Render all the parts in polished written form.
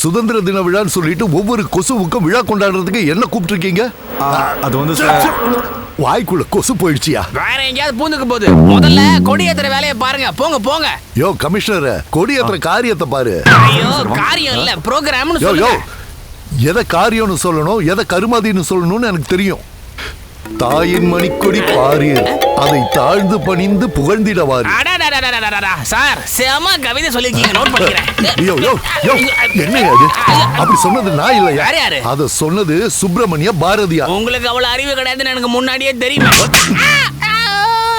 சுதந்திர தின விழான்னு சொல்லிட்டு ஒவ்வொரு கொசுவுக்கும் விழா கொண்டாடுறதுக்கு என்ன கூப்பிட்டு இருக்கீங்க? அது வந்து சார், வாய்க்குள்ள கொசு போயிடுச்சியா? வேற எங்கேயாவது பூந்துக்கு போகுது. முதல்ல கொடியேத்துற வேலையை பாருங்க. போங்க போங்க. யோ கமிஷனர், கொடியேத்துற காரியத்தை பாரு. ஐயோ காரியம் இல்ல, ப்ரோகிராம்னு யோ யோ, சொல்லுங்க. எதை காரியம்னு சொல்லணும், எதை கருமாதின்னு சொல்லணும்னு எனக்கு தெரியும். தாயின் மணிக்கொடி பாரீர், அதை தாழ்ந்து பணிந்து புகழ்ந்திடவாரு. சார் செம கவிதை சொல்லிருக்கீங்க, நோட் பண்ணிக்கிறேன். யோ யோ யோ, என்ன அது? அப்படி சொன்னது நான் இல்லையா? யாரு? அத சொன்னது சுப்பிரமணிய பாரதியா. உங்களுக்கு அவ்வளவு அறிவு கிடையாதுன்னு எனக்கு முன்னாடியே தெரியும்.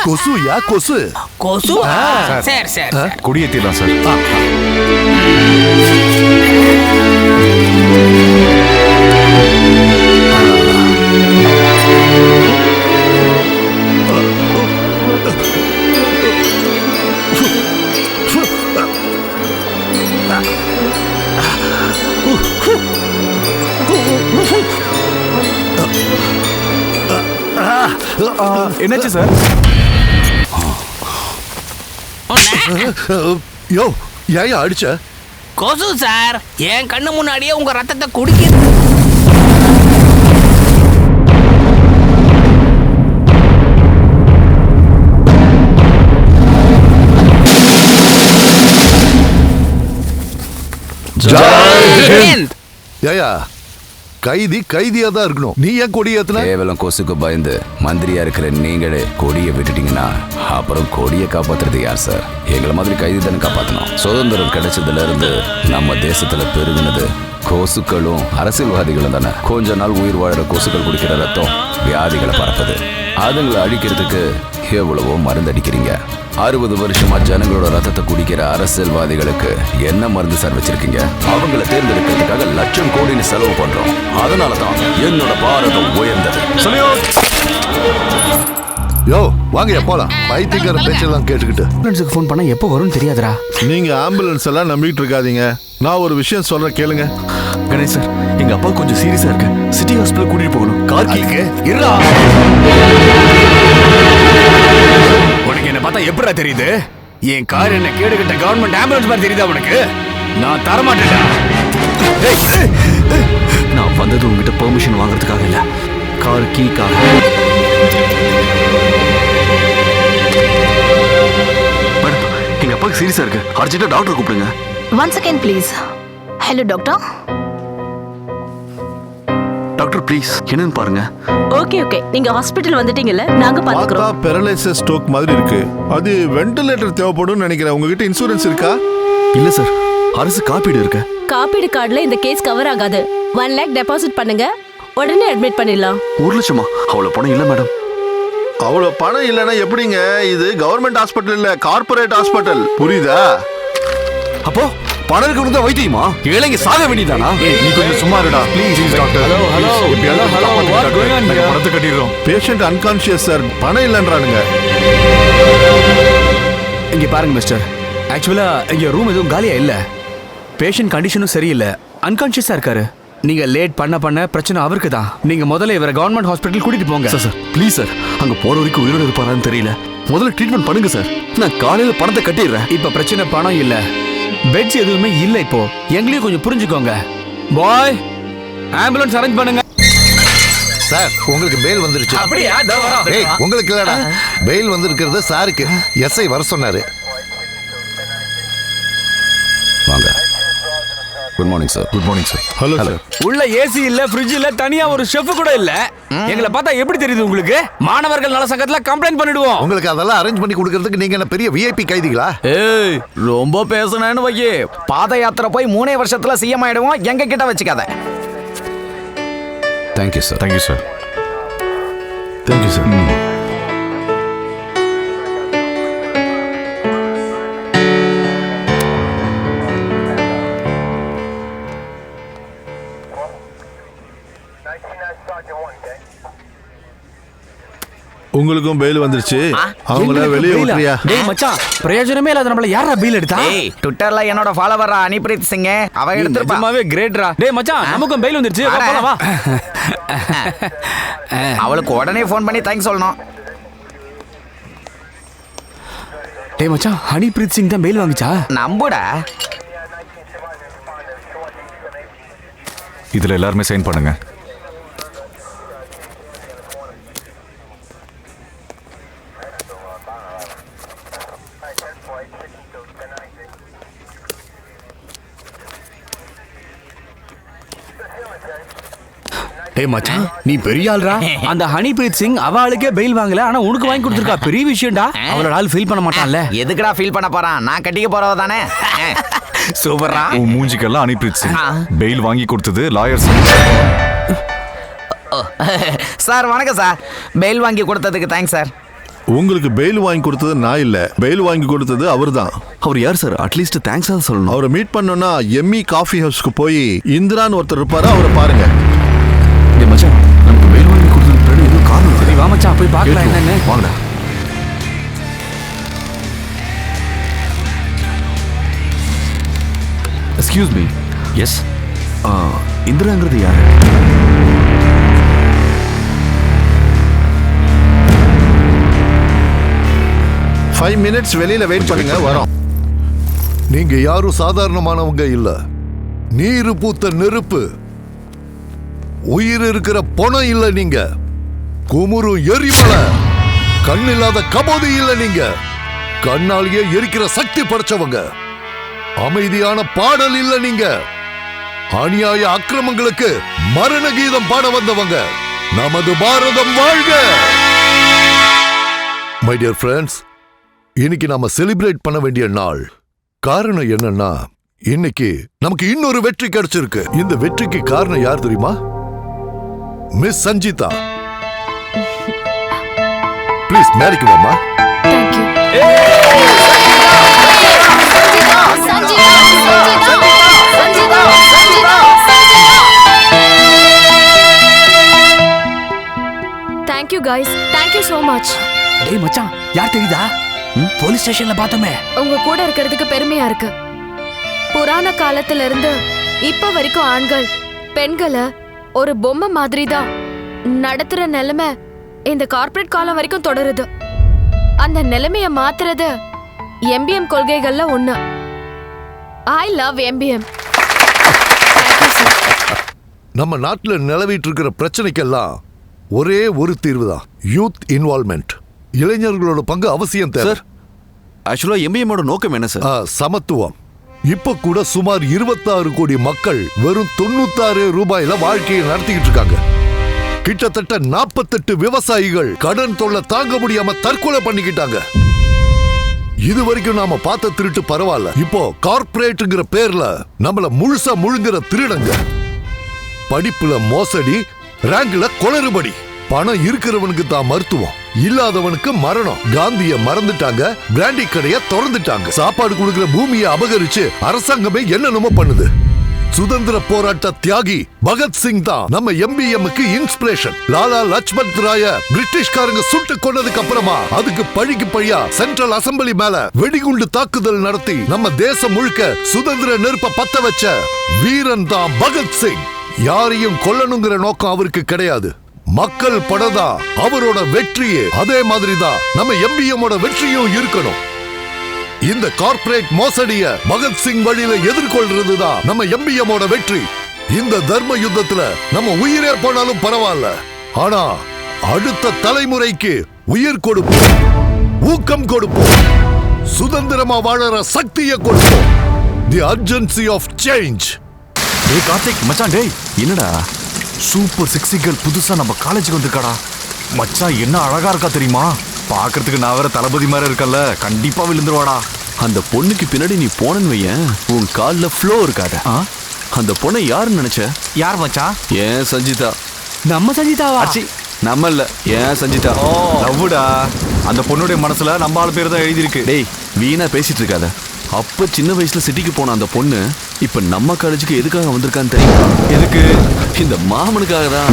கொசுயா கொசு. கொசு? சரி சரி, கொடியேத்திடலாம் சார். என்னாச்சு சார்? யோ ஏன் அடிச்ச? கொசு சார், என் கண்ணு முன்னாடியே உங்க ரத்தத்தை குடிக்குது. ஏயா கைதி கைதியா தான் இருக்கணும். நீ ஏன் கொடி ஏத்துன? கேவலம் கொசுக்கு பயந்து மந்திரியா இருக்கிற நீங்களே கொடியை விட்டுட்டீங்கன்னா அப்புறம் கொடியை காப்பாத்துறது யார் சார்? எங்களை மாதிரி கைதி தானே காப்பாற்றணும். சுதந்திரம் கிடைச்சதுல இருந்து நம்ம தேசத்துல பெருகுனது கொசுக்களும் அரசியல்வாதிகளும் தானே. கொஞ்ச நாள் உயிர் வாழற கொசுக்கள் குடிக்கிற ரத்தம் வியாதிகளை பரப்புது. அதுங்களை அழிக்கிறதுக்கு எவ்வளவோ மருந்து அடிக்கிறீங்க. 60 வருஷமா ஜனங்களோட ரத்தத்தை குடிக்கிற அரசியல்வாதிகளுக்கு என்ன மருந்து சார் வச்சிருக்கீங்க? அவங்கள தேர்ந்தெடுக்கிறதுக்காக லட்சம் கோடின்னு செலவு பண்றோம். அதனாலதான் என்னோட பாரதம் உயர்ந்தது. யோ வாங்க போலாம். பைத்தியக்கார பேச்செல்லாம் கேட்டுக்கிட்டு ஆம்புலன்ஸுக்கு ஃபோன் பண்ணா எப்போ வரும்னு தெரியாதுடா. நீங்க ஆம்புலன்ஸ் எல்லாம் நம்பிட்டு இருக்காதீங்க. நான் ஒரு விஷயம் சொல்றேன் கேளுங்க. கணேஷ் சார், எங்க அப்பா கொஞ்சம் சீரியஸா இருக்கு. சிட்டி ஹாஸ்பிட்டல் கூட்டிட்டு போகணும். கார் கீக்கு இருடா. உனக்கு என்ன பார்த்தா எப்படா தெரியுது? என் கார் என்ன கேடுகிட்ட கவர்மெண்ட் ஆம்புலன்ஸ் மாதிரி தெரியுதா உனக்கு? நான் தரமாட்டேன்டா. நான் வந்தது உங்ககிட்ட பெர்மிஷன் வாங்குறதுக்காக இல்ல, கார் கீக்காக. மேடம், எங்க அப்பாவுக்கு சீரியஸா இருக்கு. அர்ஜென்ட்டா டாக்டர் கூப்பிடுங்க. One second please. Hello doctor. Doctor please, என்னன்னு பாருங்க. ஓகே ஓகே, நீங்க ஹாஸ்பிடல் வந்துட்டீங்கல்ல, நாங்க பாத்துக்கறோம். பெரலைசிஸ் ஸ்ட்ரோக் மாதிரி இருக்கு. அது வென்டிலேட்டர் தேவைப்படும் நினைக்கிறேன். உங்ககிட்ட இன்சூரன்ஸ் இருக்கா? இல்ல சார், அரசு காப்பீடு இருக்கு. காப்பீடு கார்டுல இந்த கேஸ் கவர் ஆகாது. 1 lakh டெபாசிட் பண்ணுங்க, உடனே அட்மிட் பண்ணிடலாம். 1 லட்சமா? அவ்வளவு பணம் இல்ல மேடம். அவ்வளவு பணம் இல்லைன்னா எப்படிங்க? இது கவர்மெண்ட் ஹாஸ்பிட்டல் இல்ல, கார்பரேட் ஹாஸ்பிட்டல். புரியுதா? அப்போ பணம் இருக்கிறது வைத்தியமா? ஏழைங்க சாக வேண்டியதானா? நீ கொஞ்சம் சும்மா இருடா ப்ளீஸ் டாக்டர். ஹலோ பணத்தை கட்டிடுறோம். பேஷண்ட் அன்கான்ஷியஸ் சார், பணம் இல்லைன்றானுங்க. இங்க பாருங்க மிஸ்டர், ஆக்சுவலா இங்க ரூம் எதுவும் காலியா இல்ல. பேஷண்ட் கண்டிஷனும் சரியில்லை, அன்கான்ஷியஸா இருக்காரு. நீங்க லேட் பண்ண பிரச்சனை அவருக்கு தான். நீங்க முதல்ல இவரை கவர்மெண்ட் ஹாஸ்பிட்டல் கூட்டிட்டு போங்க. சார் ப்ளீஸ் சார், அங்க போற வரைக்கும் உயிரோட இருப்பாரான்னு தெரியல. முதல்ல ட்ரீட்மெண்ட் பண்ணுங்க சார். நான் காலையில பணத்தை கட்டிடுறேன். இப்ப பிரச்சனை பணம் இல்ல, பெட்ஸ் எதுவுமே இல்ல. இப்போ எங்களையும் கொஞ்சம் புரிஞ்சுக்கோங்க. பாய், ஆம்புலன்ஸ் அரேஞ்ச் பண்ணுங்க. சார் உங்களுக்கு பெயில் வந்துருச்சு. அப்படியா? ஏய் உங்களுக்கு இல்லடா, பெயில் வந்திருக்கிறது சாருக்கு. எஸ்ஐ வர சொன்னாரு. வாங்க. Good morning sir. Good morning sir. Hello sir. உள்ள ஏசி இல்ல, ஃப்ரிட்ஜ் இல்ல, தனியா ஒரு ஷெஃப் கூட இல்ல. எங்களை பார்த்தா எப்படி தெரியுது உங்களுக்கு? மாணவர்கள் நல சங்கத்துல கம்ப்ளைண்ட் பண்ணிடுவோம். உங்களுக்கு அதெல்லாம் அரேஞ்ச் பண்ணி கொடுக்கிறதுக்கு நீங்க என்ன பெரிய விஐபி கைதிகளா? ஏய் ரொம்ப பேசணும்னு வையே. பாத யாத்திரை போய் 3 வருஷத்துல சிஎம் ஆயிடுவோம். எங்க கிட்ட வச்சுக்காத. Thank you sir. Thank you sir. Thank you sir. உங்களுக்கும் பெயில் வந்துருச்சு. அவங்கள வெளியே விட்டுறியா? டேய் மச்சான், பிரயோஜனமே இல்லாத நம்மள யாரா பீல் எடுத்தா? ஏய் ட்விட்டர்ல என்னோட ஃபாலோவரா அனிப்ரீத் சிங், அவ எடுத்துப்பா. நிஜமாவே கிரேட்ரா. டேய் மச்சான், நமக்கும் பெயில் வந்துருச்சு. வா போலாம் வா. அவளுக்கு உடனே ஃபோன் பண்ணி தேங்க்ஸ் சொல்லணும். டேய் மச்சான், ஹனிப்ரீத் சிங் தான் பெயில் வாங்குச்சா? நம்புடா. இதுல எல்லாருமே சைன் பண்ணுங்க. டேய் மச்சான், நீ பெரிய ஆள்ரா. அந்த ஹனிபிரீத் சிங் அவளுக்கே பெயில் வாங்கல, ஆனா உனக்கு வாங்கி கொடுத்துருக்கா. பெரிய விஷயம்டா. அவளோட ஆள் ஃபீல் பண்ண மாட்டான்ல. எதுக்குடா ஃபீல் பண்ண போறான்? நான் கட்டிக்க போறவ தானே. சூப்பரா. உன் மூஞ்சிக்கெல்லாம் அனுப்பிரித் சிங். பெயில் வாங்கி கொடுத்தது லாயர் சார் வணக்கம் சார். பெயில் வாங்கி கொடுத்ததுக்கு தேங்க்ஸ் சார். உங்களுக்கு பெயில் வாங்கி கொடுத்தது நான் இல்ல, பெயில் வாங்கி கொடுத்தது அவர்தான். அவர் யார் சார்? அட்லீஸ்ட் தேங்க்ஸ் ஆக சொல்லணும். அவரை மீட் பண்ணோம்னா எம்மி காஃபி ஹவுஸ்க்கு போய் இந்திரான்னு ஒருத்தர் இருப்பாரு, அவரை பாருங்க. டேய் மச்சான், நமக்கு பெயில் வாங்கி கொடுத்ததுக்கு பின்னாடி ஏதோ காரணம் இருக்கு. சரி வா மச்சான், போய் பார்க்கலாம் என்னன்னு. வாங்கடா. Excuse me. எஸ், இந்திராங்கிறது யாரு? ஃபைவ் மினிட்ஸ் வெளியில வெயிட் பண்ணுங்க, வரோம். நீங்க யாரும் சாதாரணமானவங்க இல்ல. நீரு பூத்த நெருப்பு, உயிர் இருக்கிற பொணம் இல்ல நீங்க. குமுறு எரிமலை, கண் இல்லாத கபோதி இல்ல நீங்க. கண்ணாலேயே எரிக்கிற சக்தி படைச்சவங்க. அமைதியான பாடல் இல்ல நீங்க. அநியாய அக்கிரமங்களுக்கு மரண கீதம் பாட வந்தவங்க. நமது பாரதம் வாழ்க. மை டியர் ஃப்ரெண்ட்ஸ், இன்னைக்கு நாம செலிப்ரேட் பண்ண வேண்டிய நாள். காரணம் என்னன்னா, இன்னைக்கு நமக்கு இன்னொரு வெற்றி கிடைச்சிருக்கு. இந்த வெற்றிக்கு காரணம் யார் தெரியுமா? மிஸ் சஞ்சிதா. ப்ளீஸ் மேரிக்கு வாமா. Thank you guys. Thank you so much. டேய் மச்சான், யார் தெரியுதா? போலீஸ் ஸ்டேஷன்ல பார்த்தோமே. உங்க கூட இருக்கிறதுக்கு பெருமையா இருக்கு. புராண காலத்துல இருந்து இப்ப வரைக்கும் ஆண்கள் பெண்களை ஒரு பொம்மை மாதிரி தான் நடத்துற நிலைமை இந்த கார்ப்பரேட் காலம் வரைக்கும் தொடருது. அந்த நிலைமைய மாத்துறது MBM கொள்கைகள்ல ஒண்ணு. I love MBM. நம்ம நாட்டுல நிலவிட்டு இருக்கிற பிரச்சனைக்கெல்லாம் ஒரே ஒரு தீர்வு தான், யூத் இன்வால்வ்மெண்ட். இளைஞர்களோட பங்கு அவசியம் தேவை. சார், ஆக்சுவலா MBMோட நோக்கம் என்ன சார்? சமத்துவம். இப்ப கூட சுமார் 26 கோடி மக்கள் வெறும் 96 ரூபாயில வாழ்க்கையை நடத்திக்கிட்டு இருக்காங்க. கிட்டத்தட்ட 48 விவசாயிகள் கடன் தொல்லை தாங்க முடியாம தற்கொலை பண்ணிக்கிட்டாங்க. இது வரைக்கும் நாம பார்த்த திருட்டு பரவாயில்ல, இப்போ கார்ப்பரேட்ங்கிற பேர்ல நம்மள முழுசா முழுங்குற திருடங்க. படிப்புல மோசடி, ரேங்க்ல கொளறுபடி. பணம் இருக்கிறவனுக்கு தான் மருத்துவம், இல்லாதவனுக்கு மரணம். காந்திய மறந்துட்டாங்க, பிராண்டி கடைய திறந்துட்டாங்க. சாப்பாடு கொடுக்கிற பூமியை அபகரிச்சு அரசாங்கமே என்னென்னமோ பண்ணுது. சுதந்திர போராட்ட தியாகி பகத்சிங் தான் நம்ம MBMக்கு இன்ஸ்பிரேஷன். லாலா லஜ்பத் ராய பிரிட்டிஷ்காரங்க சுட்டு கொன்னதுக்கு அப்புறமா அதுக்கு பழிக்கு பழியா சென்ட்ரல் அசெம்பிளி மேல வெடிகுண்டு தாக்குதல் நடத்தி நம்ம தேசம் முழுக்க சுதந்திர நெருப்ப பத்த வச்ச வீரன் தான் பகத்சிங். யாரையும் கொல்லணுங்கிற நோக்கம் அவருக்கு கிடையாது. மக்கள் படதா அவரோட வெற்றியே. அதே மாதிரிதான் நம்ம MBMோட வெற்றியும் இருக்கணும். இந்த கார்ப்பரேட் மோசடிய பகத்சிங் வழியில எதிர்கொள்றதுதான் நம்ம MBMோட வெற்றி. இந்த தர்ம யுத்தத்துல நம்ம உயிரே போனாலும் பரவாயில்ல, ஆனா அடுத்த தலைமுறைக்கு உயிர் கொடுப்போம், ஊக்கம் கொடுப்போம், சுதந்திரமா வாழற சக்தியை கொடுப்போம். தி அர்ஜென்சி ஆஃப் சேஞ்ச். டேய் கார்த்திக் மச்சான், டேய் என்னடா சூப்பர் செக்ஸி கேர்ள் புதுசா நம்ம காலேஜுக்கு வந்திருக்காடா. மச்சான் என்ன அழகா இருக்கா தெரியுமா? பாக்குறதுக்கு நான் வேற தளபதி மாதிரி இருக்கல்ல, கண்டிப்பா விழுந்துருவாடா. அந்த பொண்ணுக்கு பின்னாடி நீ போனன்னு வையேன், உன் கால்ல ஃப்ளோ இருக்காத. அந்த பொண்ணை யாருன்னு நினைச்ச? யார் மச்சான்? ஏன் சஞ்சிதா. நம்ம சஞ்சிதாவா? அச்சி, நம்ம இல்ல, ஏன் சஞ்சிதா. லவ்வுடா. அந்த பொண்ணுடைய மனசுல நம்ம ஆளு பேர் தான் எழுதியிருக்கு. டேய் வீணா பேசிட்டு இருக்காத. அப்ப சின்ன வயசுல சிட்டிக்கு போன அந்த பொண்ணு இப்ப நம்ம காலேஜுக்கு எதுக்காக வந்திருக்கான்னு தெரியுமா? எதுக்கு? இந்த மாமனுக்காக தான்.